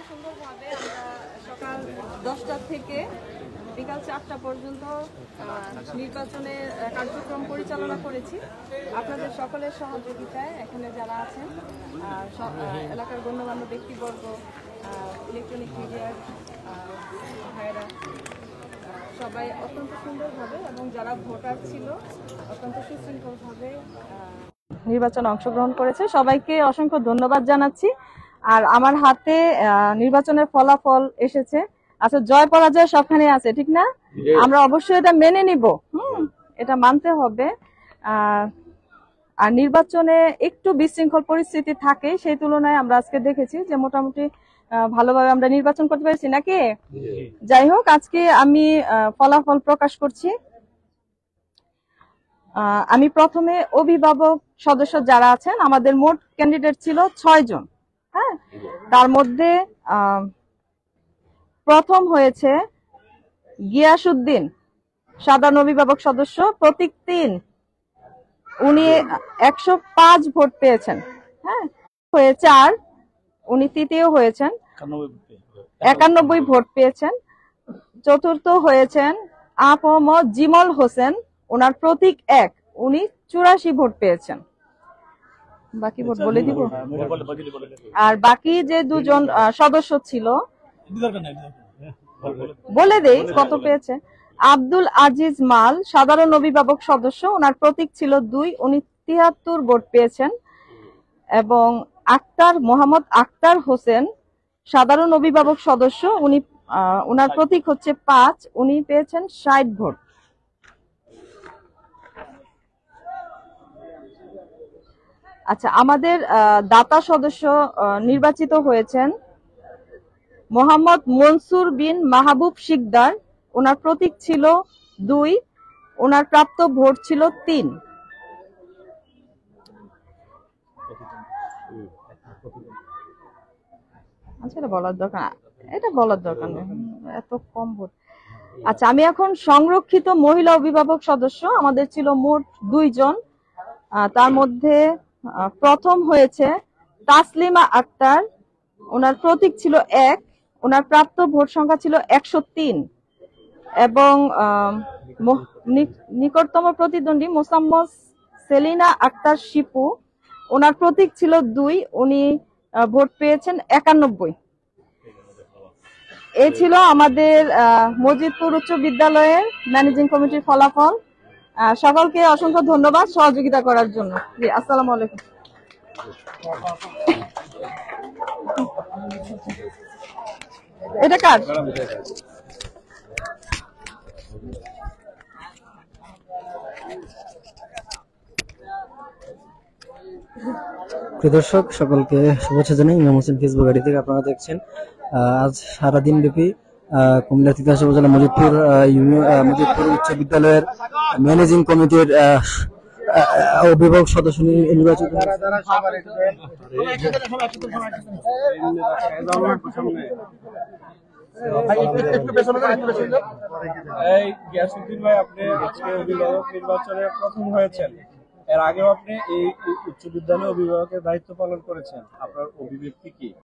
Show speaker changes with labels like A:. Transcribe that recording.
A: সুন্দরভাবে আমরা সকাল 10টা থেকে বিকাল 4টা পর্যন্ত নির্বাচনের কার্যক্রম পরিচালনা করেছি। আপনাদের সকলের সহযোগিতায় এখানে যারা আছেন, এলাকার গণ্যমান্য ব্যক্তিবর্গ, ইলেকট্রনিক মিডিয়ার ভাইয়েরা, সবাই অত্যন্ত সুন্দরভাবে এবং যারা ভোটার ছিল অত্যন্ত সুশৃঙ্খলভাবে নির্বাচনে অংশগ্রহণ করেছে। সবাইকে অসংখ্য ধন্যবাদ জানাচ্ছি। আর আমার হাতে নির্বাচনের ফলাফল এসেছে। আচ্ছা, জয় পরাজয় সবখানে আছে, ঠিক না? আমরা অবশ্যই এটা মেনে নিব, এটা মানতে হবে। আর নির্বাচনে একটু বিশৃঙ্খল পরিস্থিতি থাকে, সেই তুলনায় আমরা আজকে দেখেছি যে মোটামুটি ভালোভাবে আমরা নির্বাচন করতে পেরেছি নাকি। যাই হোক, আজকে আমি ফলাফল প্রকাশ করছি। আমি প্রথমে অভিভাবক সদস্য যারা আছেন, আমাদের মোট ক্যান্ডিডেট ছিল 6 জন। হ্যাঁ, তার মধ্যে প্রথম হয়েছে গিয়াসউদ্দিন, সাধারণ অভিভাবক সদস্য, প্রতীক 3। উনি 105 ভোট পেয়েছেন। হ্যাঁ, হয়ে 4, উনি তৃতীয় হয়েছেন, 91 ভোট পেয়েছেন। চতুর্থ হয়েছেন আ.প.ম জিমল হোসেন, ওনার প্রতীক 1, উনি 84 ভোট পেয়েছেন। বাকি ভোট বলে দিব। আর বাকি যে দুজন সদস্য ছিল বলে দেই কত পেয়েছে। আব্দুল আজিজ মাল, সাধারণ অভিভাবক সদস্য, ওনার প্রতীক ছিল 2, উনি 73 ভোট পেয়েছেন। এবং মোহাম্মদ আক্তার হোসেন, সাধারণ অভিভাবক সদস্য, ওনার প্রতীক হচ্ছে 5, উনি পেয়েছেন 60 ভোট। আচ্ছা, আমাদের দাতা সদস্য নির্বাচিত হয়েছেন মোহাম্মদ মনসুর বিন মাহবুব শিকদার, ওনার প্রতীক ছিল 2, ওনার প্রাপ্ত ভোট ছিল 3। আচ্ছা, এটা বলার দরকার নেই, এত কম ভোট। আচ্ছা, আমি এখন সংরক্ষিত মহিলা অভিভাবক সদস্য, আমাদের ছিল মোট 2 জন। তার মধ্যে প্রথম হয়েছে তাসলিমা আক্তার, ওনার প্রতীক ছিল 1, ওনার প্রাপ্ত ভোট সংখ্যা ছিল 103। এবং নিকটতম প্রতিদ্বন্দ্বী মোসাম্মদ সেলিনা আক্তার শিপু, ওনার প্রতীক ছিল 2, উনি ভোট পেয়েছেন 91। এই ছিল আমাদের মজিদপুর উচ্চ বিদ্যালয়ের ম্যানেজিং কমিটির ফলাফল। সকলকে অসংখ্য ধন্যবাদ সহযোগিতা করার জন্য। জি, আসসালামু আলাইকুম। এটা কার?
B: দর্শক সকলকে শুভেচ্ছা জানাই। ইমাম হোসেন ফেসবুক আইডি থেকে আপনারা দেখছেন আজ সারাদিন ব্যাপী কুমিল্লা তিতাস উপজেলা মজিদপুর উচ্চ বিদ্যালয়ের ম্যানেজিং কমিটির অভিভাবক সদস্য নির্বাচিত।
C: এই গিয়াসউদ্দিন ভাই, আপনি আজকে অভিভাবক নির্বাচনে প্রথম হয়েছেন। এর আগেও আপনি এই উচ্চ বিদ্যালয়ে অভিভাবকের দায়িত্ব পালন করেছেন, আপনার অভিব্যক্তি কি?